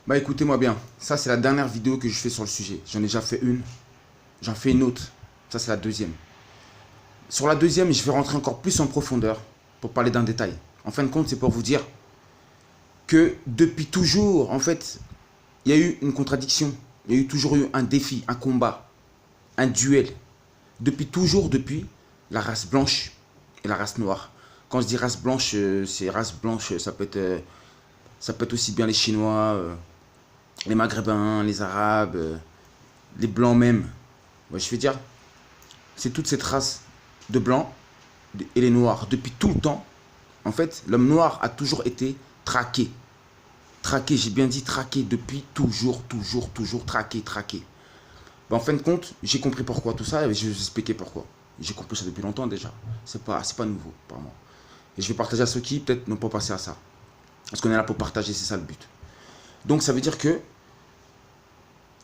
Bah écoutez-moi bien, ça c'est la dernière vidéo que je fais sur le sujet. J'en ai déjà fait une, j'en fais une autre. Ça c'est la deuxième. Sur la deuxième, je vais rentrer encore plus en profondeur pour parler d'un détail. En fin de compte, c'est pour vous dire que depuis toujours, en fait, il y a eu une contradiction. Il y a eu toujours eu un défi, un combat, un duel. Depuis toujours, depuis la race blanche et la race noire. Quand je dis race blanche, c'est race blanche, ça peut être aussi bien les Chinois, les Maghrébins, les Arabes, les Blancs même. Ouais, je veux dire, c'est toute cette race de Blancs et les Noirs. Depuis tout le temps, en fait, l'homme noir a toujours été traqué. Traqué, j'ai bien dit traqué, depuis toujours, toujours traqué, traqué. Ben, en fin de compte, j'ai compris pourquoi tout ça et je vais vous expliquer pourquoi. J'ai compris ça depuis longtemps déjà. C'est pas nouveau, apparemment. Et je vais partager à ceux qui, peut-être, n'ont pas passé à ça. Parce qu'on est là pour partager, c'est ça le but. Donc, ça veut dire que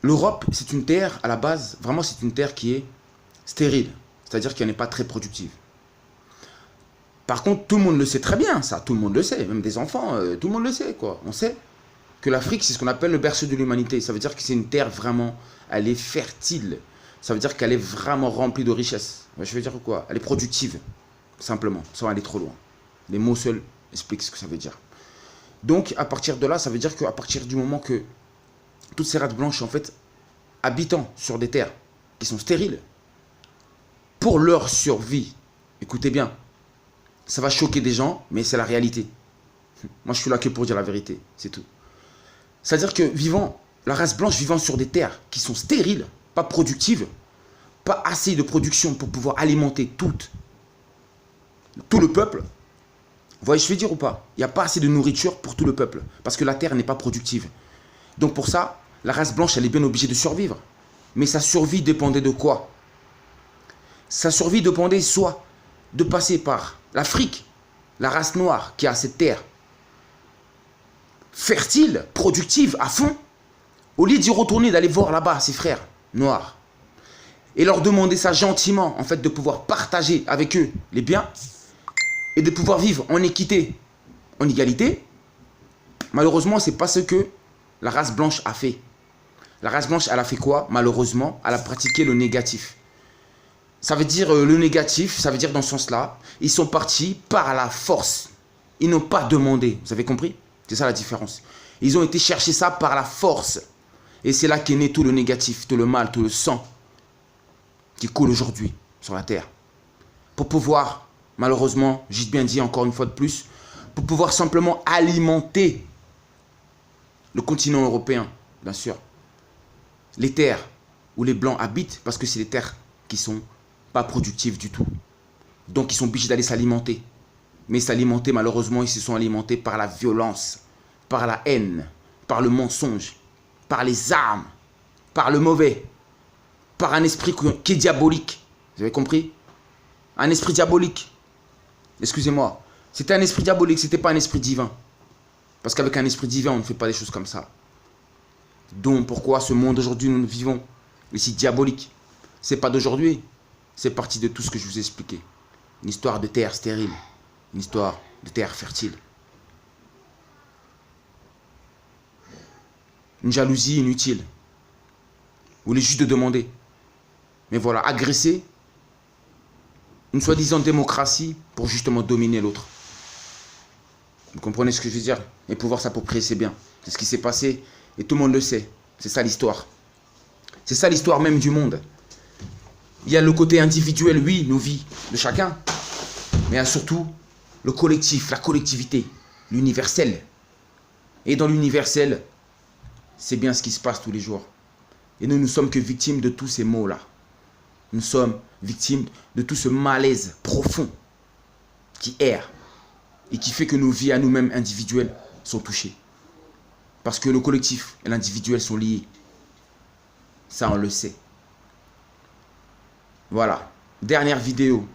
l'Europe, c'est une terre, à la base, vraiment, c'est une terre qui est stérile. C'est-à-dire qu'elle n'est pas très productive. Par contre, tout le monde le sait très bien, ça. Tout le monde le sait, même des enfants, tout le monde le sait, quoi. On sait que l'Afrique, c'est ce qu'on appelle le berceau de l'humanité. Ça veut dire que c'est une terre vraiment, elle est fertile. Ça veut dire qu'elle est vraiment remplie de richesses. Je veux dire quoi? Elle est productive, simplement, sans aller trop loin. Les mots seuls expliquent ce que ça veut dire. Donc, à partir de là, ça veut dire qu'à partir du moment que toutes ces races blanches, en fait, habitant sur des terres qui sont stériles, pour leur survie, écoutez bien, ça va choquer des gens, mais c'est la réalité. Moi, je suis là que pour dire la vérité, c'est tout. C'est-à-dire que la race blanche vivant sur des terres qui sont stériles, pas productives, pas assez de production pour pouvoir alimenter tout le peuple, vous voyez, je vais dire ou pas? Il n'y a pas assez de nourriture pour tout le peuple, parce que la terre n'est pas productive. Donc pour ça, la race blanche, elle est bien obligée de survivre. Mais sa survie dépendait de quoi? Sa survie dépendait soit de passer par l'Afrique, la race noire qui a cette terre fertile, productive, à fond, au lieu d'y retourner, d'aller voir là-bas ses frères noirs et leur demander ça gentiment, en fait, de pouvoir partager avec eux les biens et de pouvoir vivre en équité, en égalité. Malheureusement, c'est pas ce que la race blanche a fait. La race blanche, elle a fait quoi? Malheureusement, elle a pratiqué le négatif. Ça veut dire le négatif, ça veut dire dans ce sens-là, ils sont partis par la force. Ils n'ont pas demandé, vous avez compris? C'est ça la différence. Ils ont été chercher ça par la force. Et c'est là qu'est né tout le négatif, tout le mal, tout le sang qui coule aujourd'hui sur la terre. Pour pouvoir, malheureusement, j'ai bien dit encore une fois de plus, pour pouvoir simplement alimenter le continent européen, bien sûr. Les terres où les Blancs habitent, parce que c'est des terres qui sont pas productives du tout. Donc ils sont obligés d'aller s'alimenter. Mais s'alimenter, malheureusement, ils se sont alimentés par la violence, par la haine, par le mensonge, par les armes, par le mauvais, par un esprit qui est diabolique. Vous avez compris? Un esprit diabolique. Excusez-moi. C'était un esprit diabolique, c'était pas un esprit divin. Parce qu'avec un esprit divin, on ne fait pas des choses comme ça. Donc pourquoi ce monde aujourd'hui nous vivons est si diabolique? C'est pas d'aujourd'hui. C'est parti de tout ce que je vous ai expliqué. Une histoire de terre stérile. Une histoire de terre fertile. Une jalousie inutile. Vous voulez juste de demander. Mais voilà, agresser une soi-disant démocratie pour justement dominer l'autre. Vous comprenez ce que je veux dire? Et pouvoir s'approprier ses biens. C'est ce qui s'est passé et tout le monde le sait. C'est ça l'histoire. C'est ça l'histoire même du monde. Il y a le côté individuel, oui, nos vies de chacun. Mais il y a surtout le collectif, la collectivité, l'universel. Et dans l'universel, c'est bien ce qui se passe tous les jours. Et nous ne sommes que victimes de tous ces maux-là. Nous sommes victimes de tout ce malaise profond qui erre et qui fait que nos vies à nous-mêmes individuelles sont touchées. Parce que le collectif et l'individuel sont liés. Ça, on le sait. Voilà. Dernière vidéo.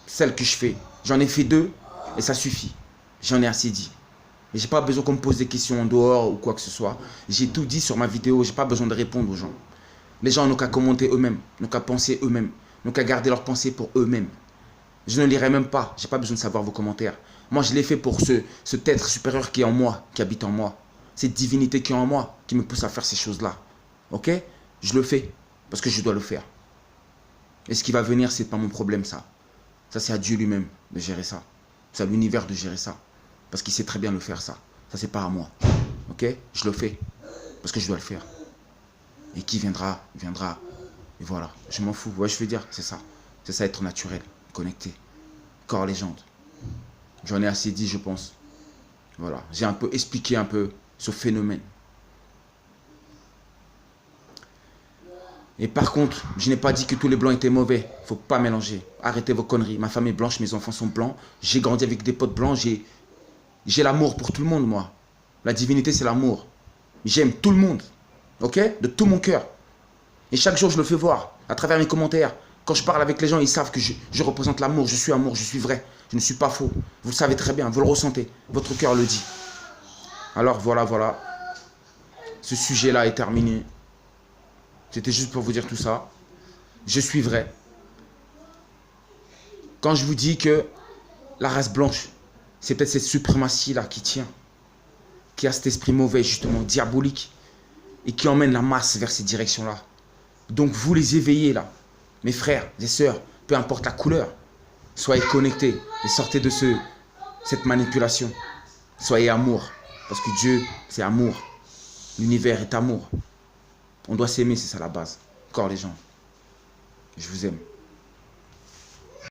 Celle que je fais. J'en ai fait 2 et ça suffit. J'en ai assez dit. Et j'ai pas besoin qu'on me pose des questions en dehors ou quoi que ce soit. J'ai tout dit sur ma vidéo. J'ai pas besoin de répondre aux gens. Les gens n'ont qu'à commenter eux-mêmes. N'ont qu'à penser eux-mêmes. N'ont qu'à garder leurs pensées pour eux-mêmes. Je ne lirai même pas. J'ai pas besoin de savoir vos commentaires. Moi, je l'ai fait pour cet être supérieur qui est en moi, qui habite en moi. cette divinité qui est en moi, qui me pousse à faire ces choses-là. Ok? Je le fais, parce que je dois le faire. Et ce qui va venir, c'est pas mon problème, ça. Ça, c'est à Dieu lui-même de gérer ça. C'est à l'univers de gérer ça. Parce qu'il sait très bien le faire, ça. Ça, c'est pas à moi. Ok? Je le fais, parce que je dois le faire. Et qui viendra, viendra. Et voilà, je m'en fous. Ouais, je veux dire, c'est ça. C'est ça, être naturel, connecté. Corps, légende. J'en ai assez dit, je pense. Voilà, j'ai un peu expliqué un peu ce phénomène. Et par contre, je n'ai pas dit que tous les blancs étaient mauvais. Faut pas mélanger. Arrêtez vos conneries. Ma femme est blanche, mes enfants sont blancs. J'ai grandi avec des potes blancs. J'ai l'amour pour tout le monde, moi. La divinité, c'est l'amour. J'aime tout le monde. Ok? De tout mon cœur. Et chaque jour, je le fais voir à travers mes commentaires. Quand je parle avec les gens, ils savent que je représente l'amour. Je suis amour, je suis vrai. Je ne suis pas faux. Vous le savez très bien, vous le ressentez. Votre cœur le dit. Alors voilà, voilà. Ce sujet-là est terminé. C'était juste pour vous dire tout ça. Je suis vrai. Quand je vous dis que la race blanche, c'est peut-être cette suprématie-là qui tient. Qui a cet esprit mauvais, justement, diabolique. Et qui emmène la masse vers ces directions-là. Donc vous les éveillez là. Mes frères et sœurs, peu importe la couleur. Soyez connectés et sortez de cette manipulation. Soyez amour. Parce que Dieu, c'est amour. L'univers est amour. On doit s'aimer, c'est ça la base. Corps les gens. Je vous aime.